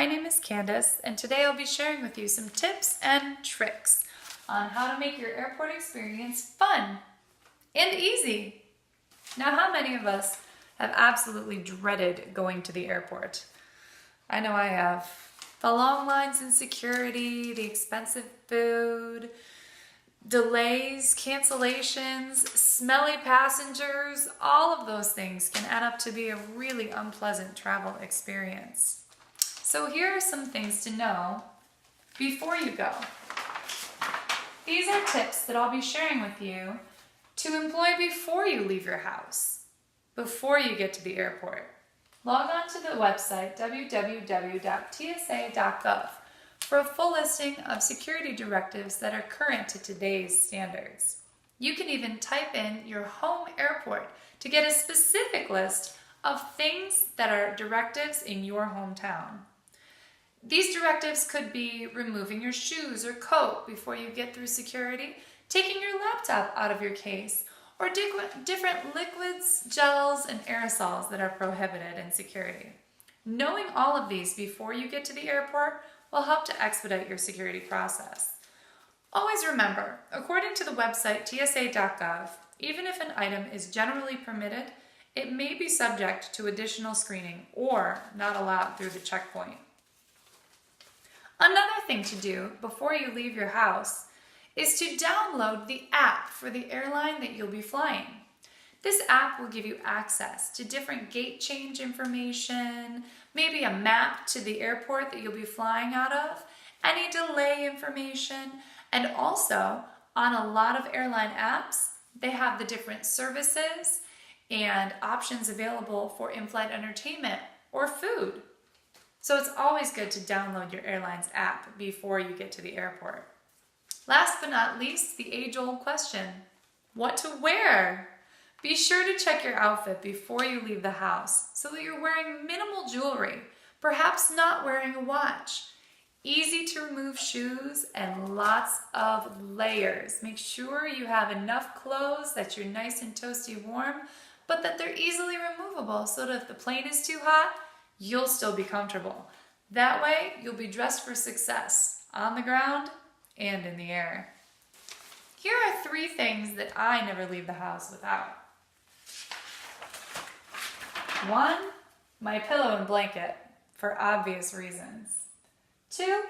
My name is Candace, and today I'll be sharing with you some tips and tricks on how to make your airport experience fun and easy. Now, how many of us have absolutely dreaded going to the airport? I know I have. The long lines in security, the expensive food, delays, cancellations, smelly passengers, all of those things can add up to be a really unpleasant travel experience. So here are some things to know before you go. These are tips that I'll be sharing with you to employ before you leave your house, before you get to the airport. Log on to the website www.tsa.gov for a full listing of security directives that are current to today's standards. You can even type in your home airport to get a specific list of things that are directives in your hometown. These directives could be removing your shoes or coat before you get through security, taking your laptop out of your case, or different liquids, gels, and aerosols that are prohibited in security. Knowing all of these before you get to the airport will help to expedite your security process. Always remember, according to the website tsa.gov, even if an item is generally permitted, it may be subject to additional screening or not allowed through the checkpoint. Another thing to do before you leave your house is to download the app for the airline that you'll be flying. This app will give you access to different gate change information, maybe a map to the airport that you'll be flying out of, any delay information, and also on a lot of airline apps, they have the different services and options available for in-flight entertainment or food. So it's always good to download your airline's app before you get to the airport. Last but not least, the age-old question, what to wear? Be sure to check your outfit before you leave the house so that you're wearing minimal jewelry, perhaps not wearing a watch. Easy to remove shoes and lots of layers. Make sure you have enough clothes that you're nice and toasty warm, but that they're easily removable so that if the plane is too hot, you'll still be comfortable. That way, you'll be dressed for success on the ground and in the air. Here are 3 things that I never leave the house without. 1, my pillow and blanket, for obvious reasons. 2,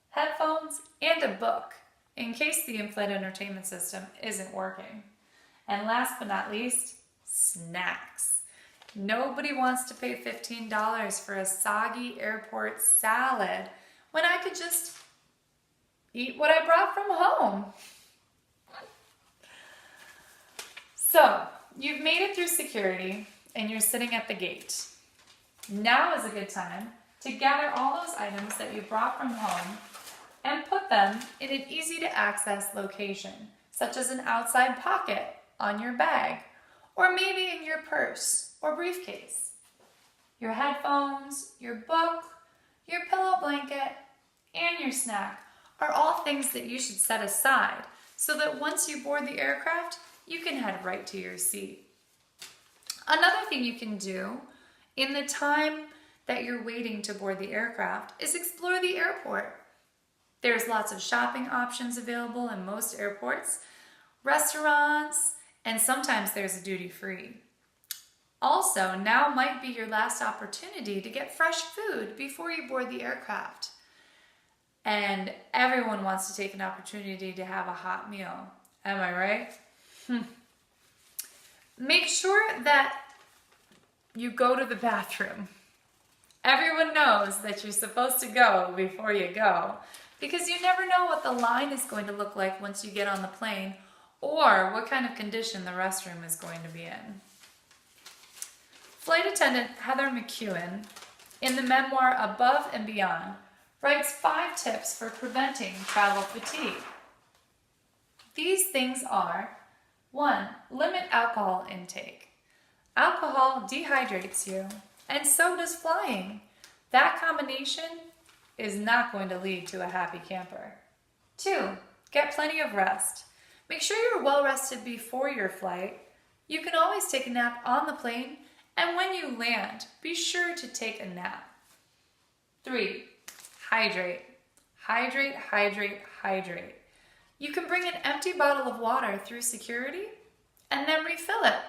headphones and a book, in case the in-flight entertainment system isn't working. And last but not least, snacks. Nobody wants to pay $15 for a soggy airport salad when I could just eat what I brought from home. So, you've made it through security and you're sitting at the gate. Now is a good time to gather all those items that you brought from home and put them in an easy to access location, such as an outside pocket on your bag, or maybe in your purse or briefcase. Your headphones, your book, your pillow blanket, and your snack are all things that you should set aside so that once you board the aircraft, you can head right to your seat. Another thing you can do in the time that you're waiting to board the aircraft is explore the airport. There's lots of shopping options available in most airports, restaurants, and sometimes there's a duty-free. Also, now might be your last opportunity to get fresh food before you board the aircraft. And everyone wants to take an opportunity to have a hot meal. Am I right? Make sure that you go to the bathroom. Everyone knows that you're supposed to go before you go because you never know what the line is going to look like once you get on the plane or what kind of condition the restroom is going to be in. Flight attendant Heather McEwen, in the memoir Above and Beyond, writes 5 tips for preventing travel fatigue. These things are: 1, limit alcohol intake. Alcohol dehydrates you, and so does flying. That combination is not going to lead to a happy camper. 2, get plenty of rest. Make sure you're well rested before your flight. You can always take a nap on the plane, and when you land, be sure to take a nap. 3, hydrate. Hydrate, hydrate, hydrate. You can bring an empty bottle of water through security and then refill it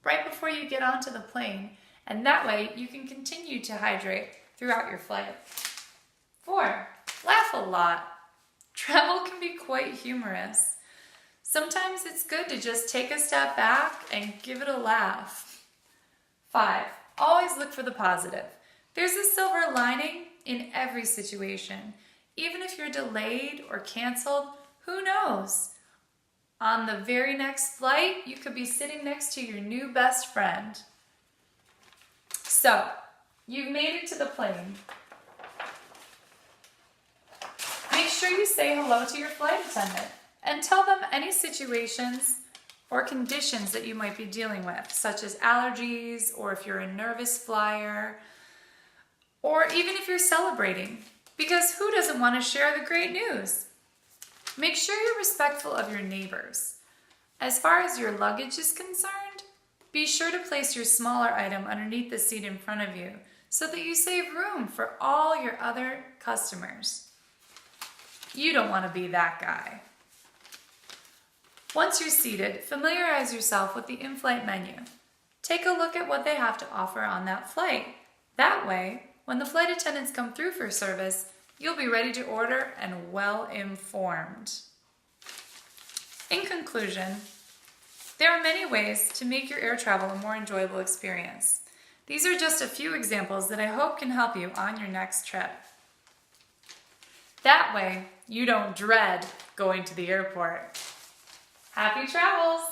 right before you get onto the plane, and that way you can continue to hydrate throughout your flight. 4, laugh a lot. Travel can be quite humorous. Sometimes it's good to just take a step back and give it a laugh. 5, always look for the positive. There's a silver lining in every situation. Even if you're delayed or canceled, who knows? On the very next flight, you could be sitting next to your new best friend. So, you've made it to the plane. Make sure you say hello to your flight attendant and tell them any situations or conditions that you might be dealing with, such as allergies, or if you're a nervous flyer, or even if you're celebrating, because who doesn't want to share the great news? Make sure you're respectful of your neighbors. As far as your luggage is concerned, be sure to place your smaller item underneath the seat in front of you so that you save room for all your other customers. You don't want to be that guy. Once you're seated, familiarize yourself with the in-flight menu. Take a look at what they have to offer on that flight. That way, when the flight attendants come through for service, you'll be ready to order and well informed. In conclusion, there are many ways to make your air travel a more enjoyable experience. These are just a few examples that I hope can help you on your next trip. That way, you don't dread going to the airport. Happy travels!